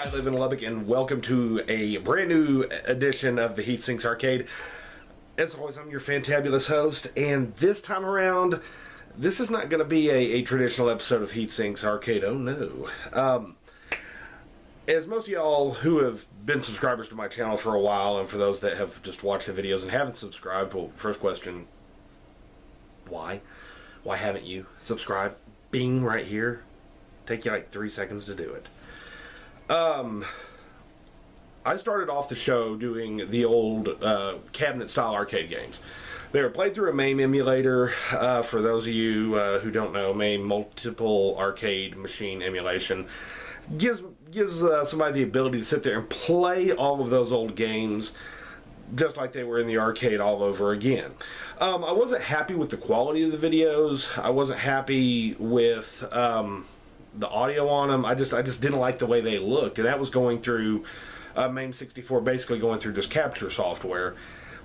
I live in Lubbock, and welcome to a brand new edition of the Heatsinks Arcade. As always, I'm your fantabulous host, and this time around, this is not going to be a traditional episode of Heatsinks Arcade. Oh no. As most of y'all who have been subscribers to my channel for a while, and for those that have just watched the videos and haven't subscribed, well, first question, why? Why haven't you subscribed? Bing, right here. Take you like 3 seconds to do it. I started off the show doing the old cabinet-style arcade games. They were played through a MAME emulator. For those of you who don't know, MAME, multiple arcade machine emulation, gives somebody the ability to sit there and play all of those old games just like they were in the arcade all over again. I wasn't happy with the quality of the videos. I wasn't happy with the audio on them. I just didn't like the way they looked, and that was going through MAME 64, basically going through just capture software.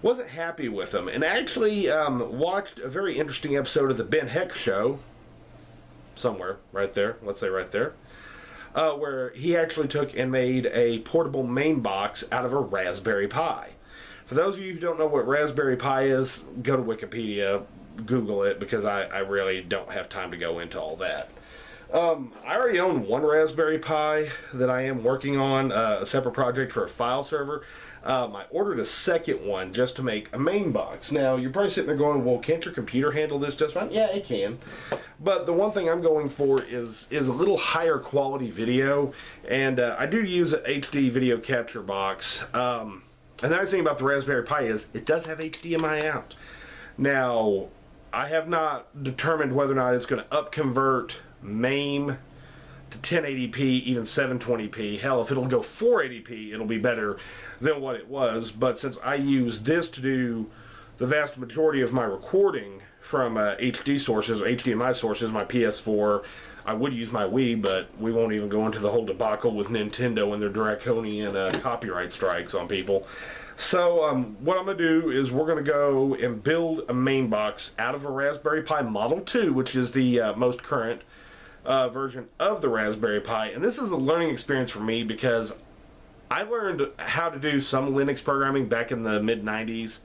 Wasn't happy with them, and actually watched a very interesting episode of the Ben Heck Show, somewhere right there, let's say right there, where he actually took and made a portable Mame Box out of a Raspberry Pi. For those of you who don't know what Raspberry Pi is, go to Wikipedia, Google it, because I really don't have time to go into all that. I already own one Raspberry Pi that I am working on, a separate project for a file server. I ordered a second one just to make a Mame Box. Now, you're probably sitting there going, well, can't your computer handle this just fine? Yeah, it can. But the one thing I'm going for is a little higher quality video, and I do use an HD video capture box. And the nice thing about the Raspberry Pi is it does have HDMI out. Now, I have not determined whether or not it's going to upconvert MAME to 1080p, even 720p. Hell, if it'll go 480p, it'll be better than what it was. But since I use this to do the vast majority of my recording from HD sources, HDMI sources, my PS4, I would use my Wii, but we won't even go into the whole debacle with Nintendo and their draconian copyright strikes on people. So what I'm going to do is we're going to go and build a Mame Box out of a Raspberry Pi Model 2, which is the most current version of the Raspberry Pi. And this is a learning experience for me because I learned how to do some Linux programming back in the mid-90s.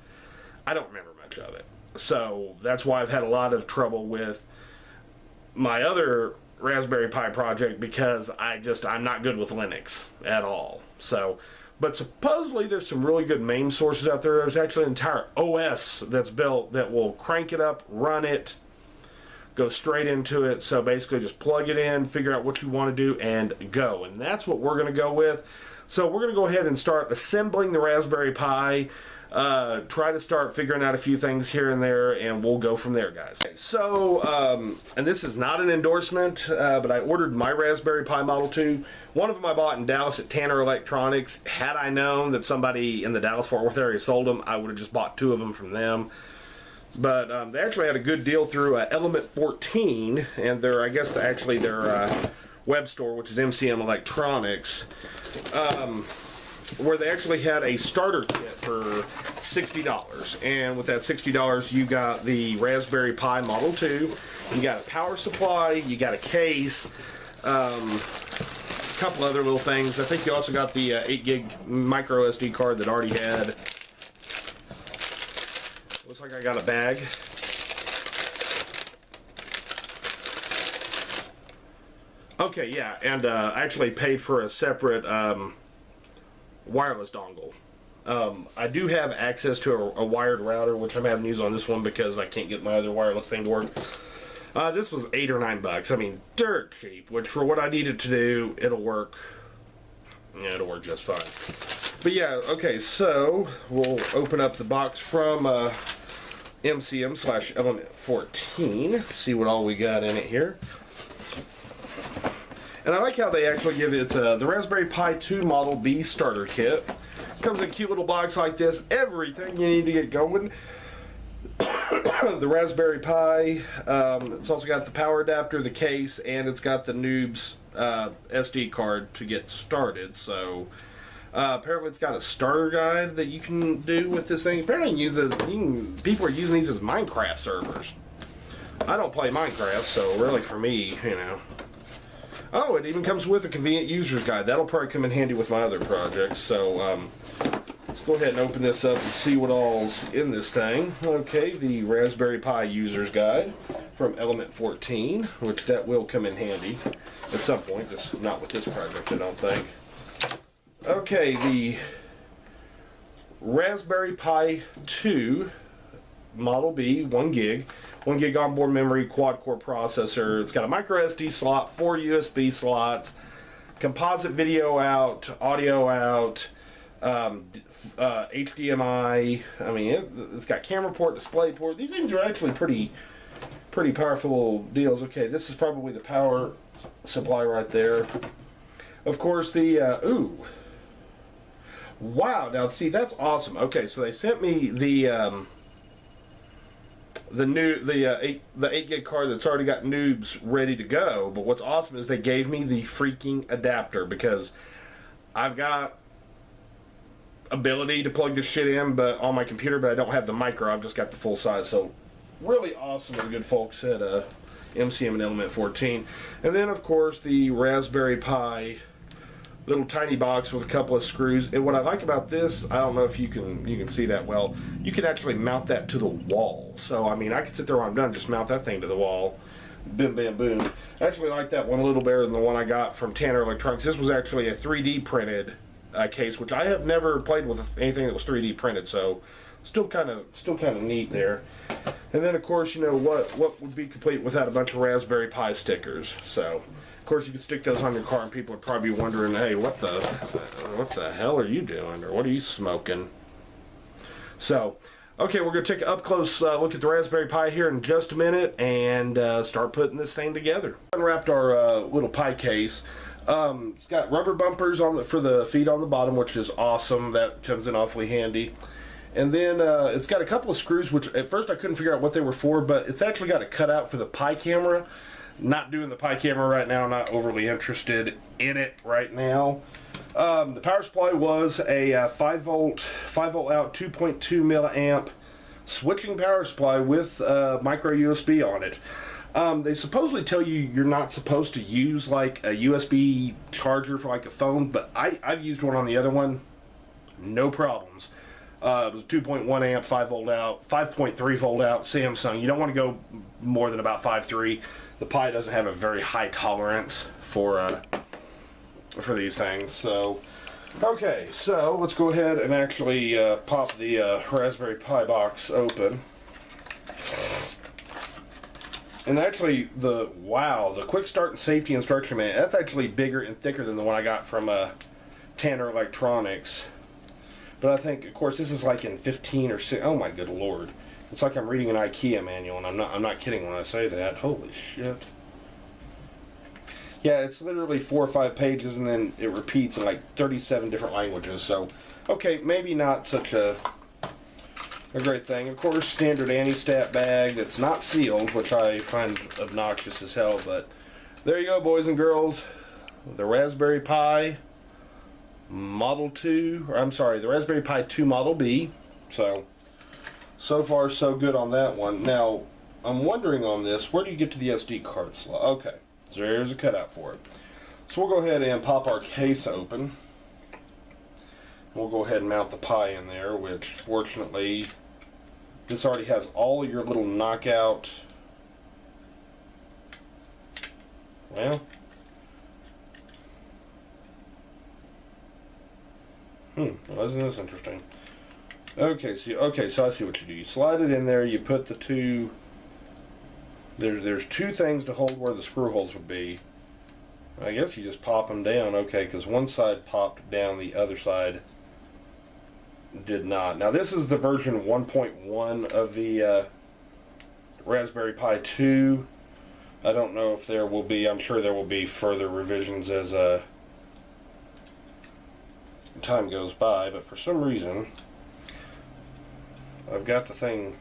I don't remember much of it. So that's why I've had a lot of trouble with my other Raspberry Pi project, because I'm not good with Linux at all. So, but supposedly there's some really good MAME sources out there. There's actually an entire OS that's built that will crank it up, run it, go straight into it. So basically just plug it in, figure out what you want to do, and go. And that's what we're going to go with. So we're going to go ahead and start assembling the Raspberry Pi. Try to start figuring out a few things here and there, and we'll go from there, guys. Okay, so, and this is not an endorsement, but I ordered my Raspberry Pi Model 2. One of them I bought in Dallas at Tanner Electronics. Had I known that somebody in the Dallas-Fort Worth area sold them, I would have just bought 2 of them from them. But they actually had a good deal through Element 14, and I guess their web store, which is MCM Electronics, where they actually had a starter kit for $60. And with that $60, you got the Raspberry Pi Model 2, you got a power supply, you got a case, a couple other little things. I think you also got the 8 gig micro SD card that already had. Looks like I got a bag. Okay, yeah, and I actually paid for a separate wireless dongle. I do have access to a wired router, which I'm having to use on this one because I can't get my other wireless thing to work. This was $8 or $9. I mean, dirt cheap, which for what I needed to do, it'll work. Yeah, it'll work just fine. But yeah, okay, so we'll open up the box from MCM/Element 14. See what all we got in it here. And I like how they actually give it the Raspberry Pi 2 Model B starter kit. Comes in a cute little box like this. Everything you need to get going. The Raspberry Pi. It's also got the power adapter, the case, and it's got the Noob's SD card to get started. So apparently it's got a starter guide that you can do with this thing. Apparently people are using these as Minecraft servers. I don't play Minecraft, so really for me, you know. Oh, it even comes with a convenient user's guide. That'll probably come in handy with my other projects. So let's go ahead and open this up and see what all's in this thing. Okay, the Raspberry Pi user's guide from Element 14, which that will come in handy at some point, just not with this project, I don't think. Okay, the Raspberry Pi 2 Model B, 1 gig. 1 gig onboard memory, quad-core processor. It's got a micro SD slot, 4 USB slots, composite video out, audio out, HDMI. I mean, it's got camera port, display port. These things are actually pretty powerful deals. Okay, this is probably the power supply right there. Of course, the ooh, wow! Now, see, that's awesome. Okay, so they sent me the 8 gig card that's already got noobs ready to go. But what's awesome is they gave me the freaking adapter, because I've got ability to plug this shit in but on my computer, but I don't have the micro. I've just got the full size. So really awesome and good folks at MCM and Element 14. And then of course the Raspberry Pi little tiny box with a couple of screws. And what I like about this, I don't know if you can see that well, you can actually mount that to the wall. So I mean, I could sit there when I'm done, just mount that thing to the wall. Bim bam boom. I actually like that one a little better than the one I got from Tanner Electronics. This was actually a 3D printed case, which I have never played with anything that was 3D printed, so still kind of neat there. And then of course, you know, what would be complete without a bunch of Raspberry Pi stickers? So of course you could stick those on your car and people would probably be wondering, hey, what the hell are you doing, or what are you smoking? So okay, we're going to take an up close look at the Raspberry Pi here in just a minute and start putting this thing together. Unwrapped our little Pi case. It's got rubber bumpers on for the feet on the bottom, which is awesome. That comes in awfully handy. And then it's got a couple of screws, which at first I couldn't figure out what they were for, but it's actually got a cutout for the Pi camera. Not doing the Pi camera right now, not overly interested in it right now. The power supply was a 5 volt out, 2.2 milliamp switching power supply with micro USB on it. They supposedly tell you you're not supposed to use like a USB charger for like a phone, but I've used one on the other one, no problems. It was 2.1 amp, 5 volt out, 5.3 volt out, Samsung. You don't want to go more than about 5.3. The Pi doesn't have a very high tolerance for these things. So, okay, so let's go ahead and actually pop the Raspberry Pi box open. And actually, the quick start and safety instruction manual, that's actually bigger and thicker than the one I got from Tanner Electronics. But I think, of course, this is like in 15 or 6. Oh my good lord! It's like I'm reading an IKEA manual, and I'm not kidding when I say that. Holy shit! Yeah, it's literally 4 or 5 pages, and then it repeats in like 37 different languages. So, okay, maybe not such a great thing. Of course, standard anti-stat bag that's not sealed, which I find obnoxious as hell, but there you go, boys and girls. The Raspberry Pi Model 2, or I'm sorry, the Raspberry Pi 2 Model B. So far so good on that one. Now, I'm wondering on this, where do you get to the SD card slot? Okay, so there's a cutout for it. So we'll go ahead and pop our case open. We'll go ahead and mount the Pi in there, which fortunately this already has all of your little knockout. Well, well, isn't this interesting? Okay, so I see what you do. You slide it in there. You put the two. There's two things to hold where the screw holes would be. I guess you just pop them down. Okay, because one side popped down, the other side did not. Now this is the version 1.1 of the Raspberry Pi 2. I don't know if there will be. I'm sure there will be further revisions as time goes by, but for some reason I've got the thing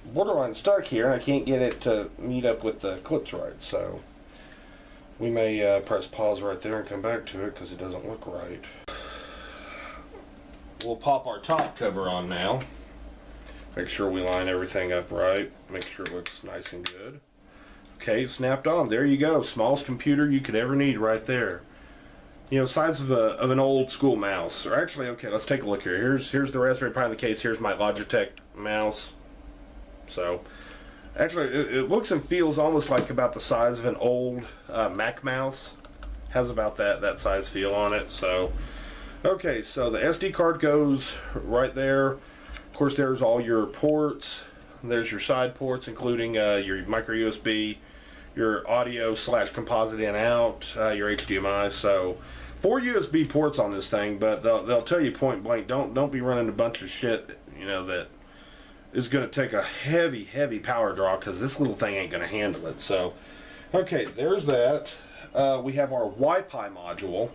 borderline stuck here and I can't get it to meet up with the clips right, so we may press pause right there and come back to it because it doesn't look right. We'll pop our top cover on now. Make sure we line everything up right. Make sure it looks nice and good. Okay, snapped on. There you go. Smallest computer you could ever need right there. You know, size of an old school mouse. Or actually, okay, let's take a look here. Here's the Raspberry Pi in the case. Here's my Logitech mouse. So, actually, it looks and feels almost like about the size of an old Mac mouse. Has about that size feel on it. So, okay, so the SD card goes right there. Of course, there's all your ports. There's your side ports, including your micro USB, your audio / composite in out, your HDMI. So 4 USB ports on this thing, but they'll tell you point blank, don't be running a bunch of shit, you know, that is going to take a heavy power draw, because this little thing ain't going to handle it. So, okay, there's that. We have our Wi-Fi module,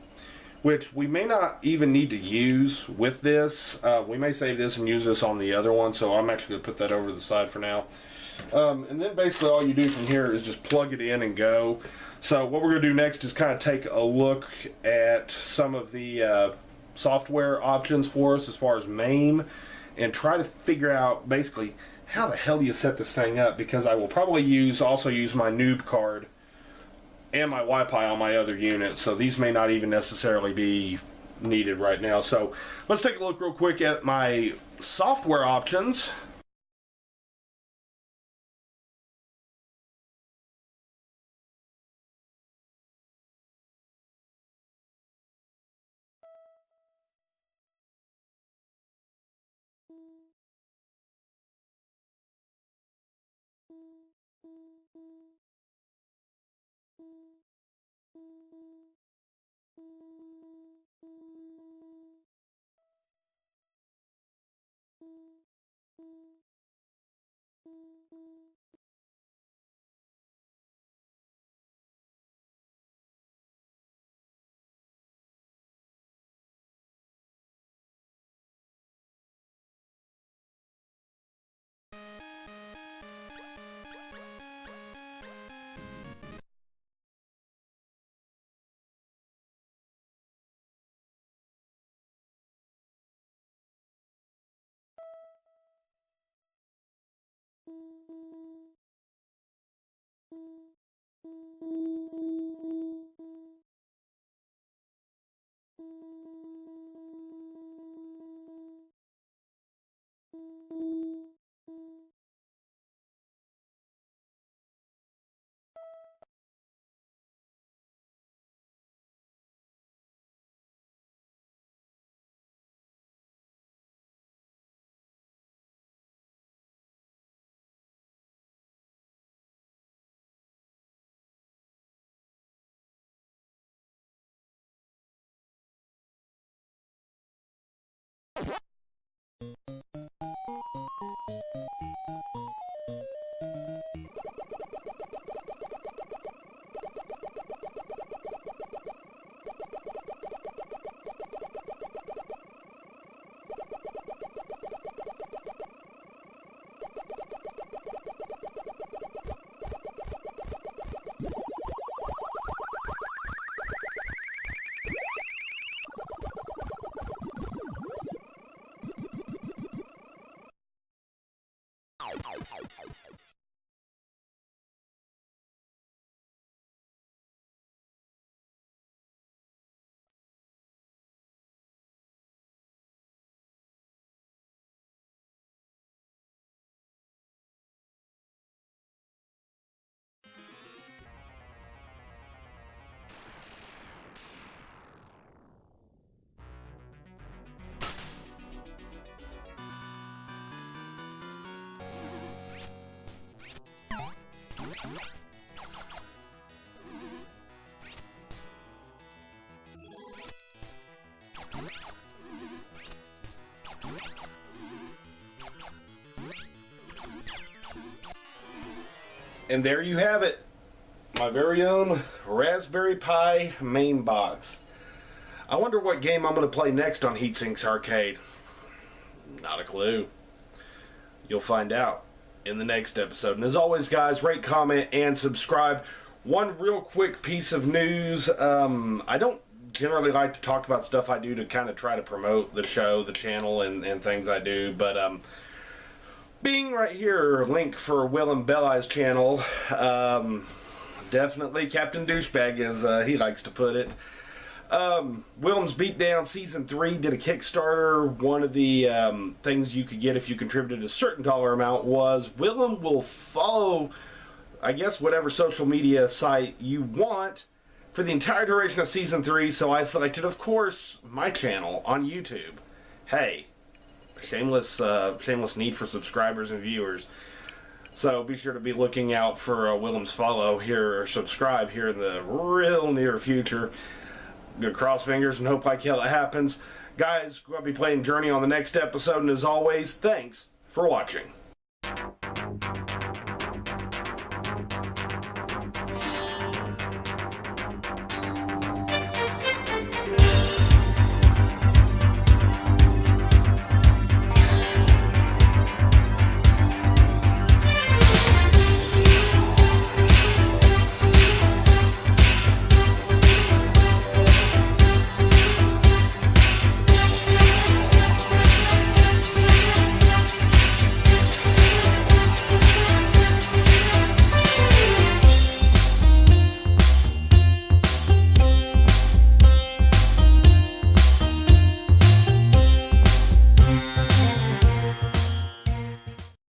which we may not even need to use with this. We may save this and use this on the other one, so I'm actually going to put that over to the side for now. And then basically all you do from here is just plug it in and go. So what we're going to do next is kind of take a look at some of the software options for us as far as MAME, and try to figure out basically how the hell do you set this thing up, because I will probably also use my noob card and my Wi-Fi on my other unit, so these may not even necessarily be needed right now. So let's take a look real quick at my software options. And there you have it, my very own Raspberry Pi Mame Box. I wonder what game I'm going to play next on Heatsinks Arcade. Not a clue. You'll find out in the next episode. And as always, guys, rate, comment, and subscribe. One real quick piece of news. I don't generally like to talk about stuff I do to kind of try to promote the show, the channel, and things I do. But Bing right here, link for Willam Belli's channel. Definitely Captain Douchebag, as he likes to put it. Willam's Beatdown Season 3 did a Kickstarter. One of the things you could get if you contributed a certain dollar amount was Willam will follow, I guess, whatever social media site you want for the entire duration of Season 3. So I selected, of course, my channel on YouTube. Hey, shameless need for subscribers and viewers. So be sure to be looking out for Willam's follow here, or subscribe here in the real near future. Good, cross fingers and hope like hell it happens. Guys, we'll be playing Journey on the next episode, and as always, thanks for watching.